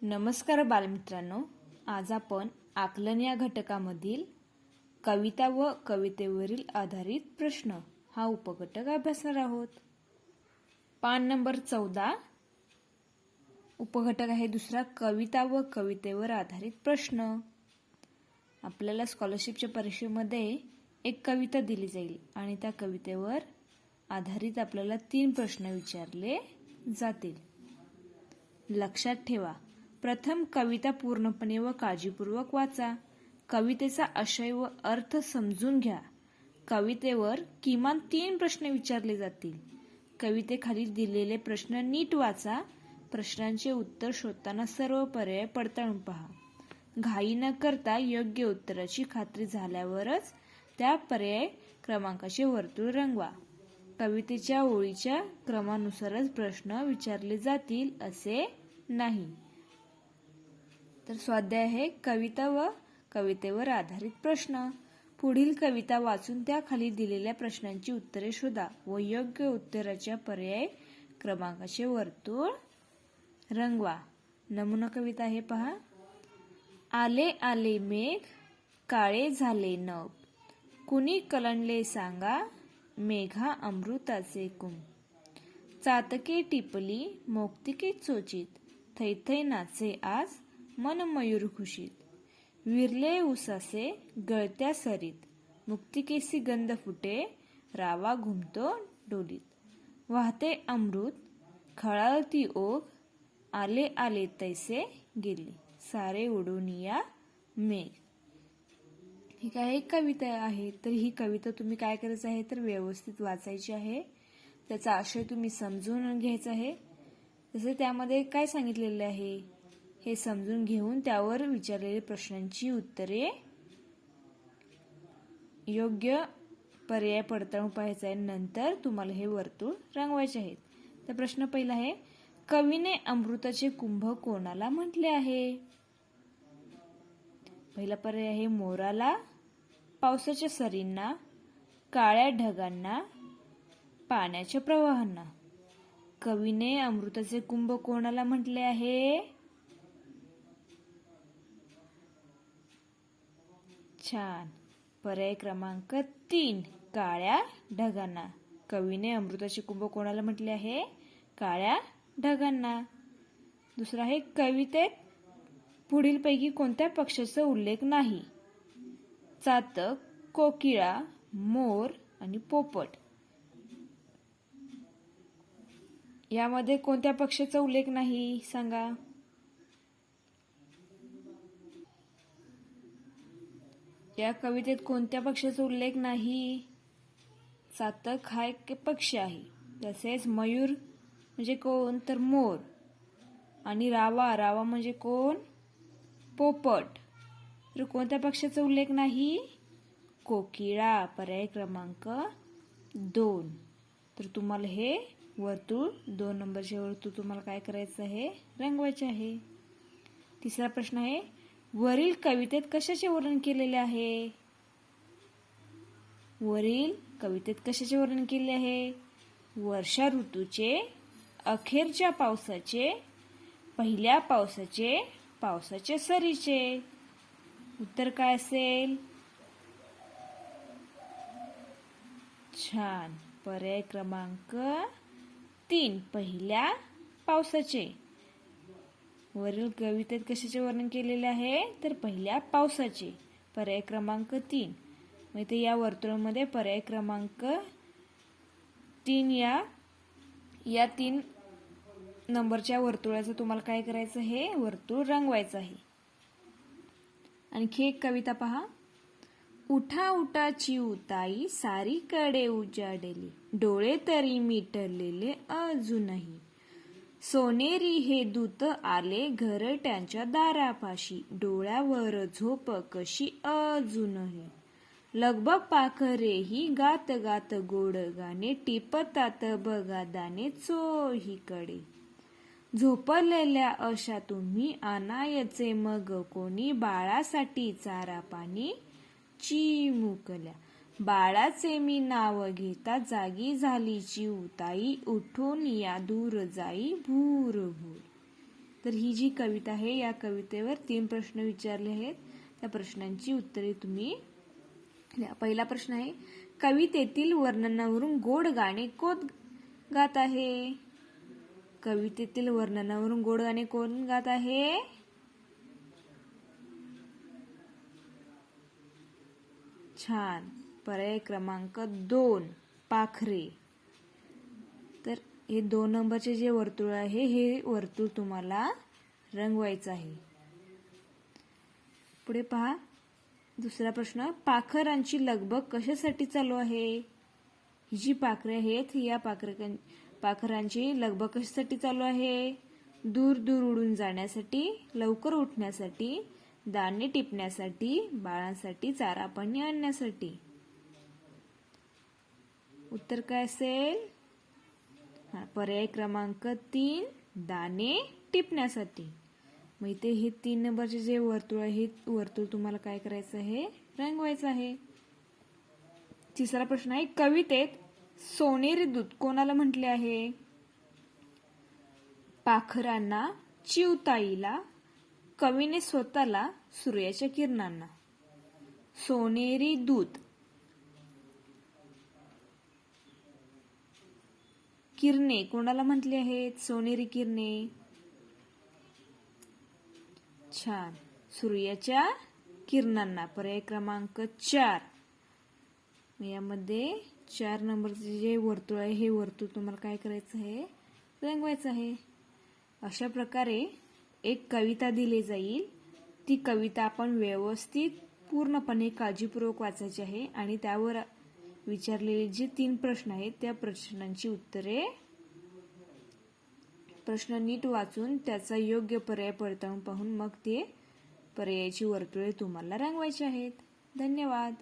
नमस्कार बालमित्रांनो, आज आपण आकलन या घटकामधील कविता व कवितेवरील आधारित प्रश्न हा उपघटक अभ्यासणार आहोत. पान नंबर 14 उपघटक आहे दुसरा, कविता व कवितेवर आधारित प्रश्न. आपल्याला स्कॉलरशिपच्या परीक्षेमध्ये एक कविता दिली जाईल आणि त्या कवितेवर आधारित आपल्याला 3 प्रश्न विचारले जातील. लक्षात ठेवा, प्रथम कविता पूर्णपणे व काळजीपूर्वक वाचा. कवितेचा आशय व अर्थ समजून घ्या. कवितेवर किमान 3 प्रश्न विचारले जातील. कवितेखाली दिलेले प्रश्न नीट वाचा. प्रश्नांचे उत्तर शोधताना सर्व पर्याय पडताळून पहा. घाई न करता योग्य उत्तराची खात्री झाल्यावरच त्या पर्याय क्रमांकाचे वर्तुळ रंगवा. कवितेच्या ओळीच्या क्रमानुसारच प्रश्न विचारले जातील असे नाही. तर स्वाध्याय आहे कविता व कवितेवर आधारित प्रश्न. पुढील कविता वाचून त्या खाली दिलेल्या प्रश्नांची उत्तरे शोधा व योग्य उत्तराच्या पर्याय क्रमांकाचे वर्तुळ रंगवा. नमुना कविता आहे पहा. आले आले मेघ, काळे झाले नभ, कुणी कलंडले सांगा, मेघा अमृताचे कुंभ. चातके टिपली, मोक्तिके चोचित, थैथै नाचे आज, मन मयूर खुशीत. विरले उसासे गळत्या सरीत, मुक्तिकेसी गंध फुटे, रावा घुमतो डोलीत. वाहते अमृत, खळाळती ओघ, आले आले तैसे गेले, सारे उडून या मेघ. ही काय एक कविता आहे. तर ही कविता तुम्ही काय करायचं आहे तर व्यवस्थित वाचायची आहे. त्याचा आशय तुम्ही समजून घ्यायचा आहे. तसे त्यामध्ये काय सांगितलेले आहे हे समजून घेऊन त्यावर विचारलेल्या प्रश्नांची उत्तरे योग्य पर्याय पडताळून पाहायचे आहे. नंतर तुम्हाला हे वर्तुळ रंगवायचे आहेत. तर प्रश्न पहिला आहे, कवीने अमृताचे कुंभ कोणाला म्हटले आहे? पहिला पर्याय आहे मोराला, पावसाच्या सरींना, काळ्या ढगांना, पाण्याच्या प्रवाहांना. कवीने अमृताचे कुंभ कोणाला म्हटले आहे? छान. पर्याय क्रमांक 3 काळ्या ढगांना. कवीने अमृताचे कुंभ कोणाला म्हटले आहे? काळ्या ढगांना. दुसरा आहे, कवितेत पुढीलपैकी कोणत्या पक्ष्याचा उल्लेख नाही? चातक, कोकिळा, मोर आणि पोपट. यामध्ये कोणत्या पक्ष्याचा उल्लेख नाही सांगा? या कवितेत कोणत्या पक्ष्याचा उल्लेख नाही? चातक हा एक पक्षी आहे. तसेच मयूर म्हणजे कोण तर मोर आणि रावा, रावा म्हणजे कोण? पोपट. तर कोणत्या पक्ष्याचा उल्लेख नाही? कोकिळा. पर्याय क्रमांक 2. तर तुम्हाला हे वर्तुळ 2 नंबरचे वर्तुळ तुम्हाला काय करायचं आहे? रंगवायचे आहे. तिसरा प्रश्न आहे, वरील कवितेत कशाचे वर्णन केलेले आहे? वरील कवितेत कशाचे वर्णन केले आहे? वर्षा ऋतूचे, अखेरच्या पावसाचे, पहिल्या पावसाचे, पावसाच्या सरीचे. उत्तर काय असेल? छान. पर्याय क्रमांक 3 पहिल्या पावसाचे. वरील कवितेत कशाचे वर्णन केलेले आहे तर पहिल्या पावसाचे. पर्याय क्रमांक 3. म्हणजे या वर्तुळामध्ये पर्याय क्रमांक 3 या 3 नंबरच्या वर्तुळाचं तुम्हाला काय करायचं हे वर्तुळ रंगवायचं आहे. आणखी एक कविता पहा. उठा उठा चिऊताई, सारीकडे उजाडले, डोळे तरी मिटलेले अजूनही. सोनेरी हे दूत आले घरट्यांच्या दारापाशी, डोळ्यावर झोप कशी अजूनही. लगबग पाखरेही गात गात गोड गाणे, टिपतात बघा दाणे चोहीकडे. झोपलेल्या अशा तुम्ही आणायचे मग कोणी, बाळासाठी चारा पाणी चिमुकल्या. बाळाचे मी नाव घेता जागी झाली चिऊताई, उठून या दूर जाई भूर भूर. तर ही जी कविता आहे या कवितेवर 3 प्रश्न विचारले आहेत. त्या प्रश्नांची उत्तरे तुम्ही द्या. पहिला प्रश्न आहे, कवितेतील वर्णनावरून गोड गाणे कोण गात आहे? कवितेतील वर्णनावरून गोड गाणे कोण गात आहे? छान. पर्याय क्रमांक 2 पाखरे. तर हे 2 नंबरचे जे वर्तुळ आहे हे वर्तुळ तुम्हाला रंगवायचं आहे. पुढे पहा दुसरा प्रश्न, पाखरांची लगबग कशासाठी चालू आहे? ही जी पाखरे आहेत या पाखरांची लगबग कशासाठी चालू आहे? दूर दूर उडून जाण्यासाठी, लवकर उठण्यासाठी, दाणे टिपण्यासाठी, बाळांसाठी चारा पाणी आणण्यासाठी. उत्तर काय असेल? पर्याय क्रमांक 3 दाणे टिपण्यासाठी. मग इथे हे 3 नंबरचे जे वर्तुळ आहे वर्तुळ तुम्हाला काय करायचं आहे? रंगवायचं आहे. तिसरा प्रश्न आहे, कवितेत सोनेरी दूत कोणाला म्हटले आहे? पाखरांना, चिवताईला, कवीने स्वतःला, सूर्याच्या किरणांना. सोनेरी दूत. किरणे कोणाला म्हटले आहेत? सोनेरी किरणे. छान. सूर्याच्या किरणांना. पर्याय क्रमांक 4. यामध्ये 4 नंबरचे जे वर्तुळ आहे हे वर्तुळ तुम्हाला काय करायचं आहे? रंगवायचं आहे. अशा प्रकारे एक कविता दिली जाईल. ती कविता आपण व्यवस्थित पूर्णपणे काळजीपूर्वक वाचायची आहे आणि त्यावर विचारलेले जे 3 प्रश्न आहेत त्या प्रश्नांची उत्तरे प्रश्न नीट वाचून त्याचा योग्य पर्याय पडताळून पाहून मग ते पर्यायाची वर्तुळे तुम्हाला रंगवायची आहेत. धन्यवाद.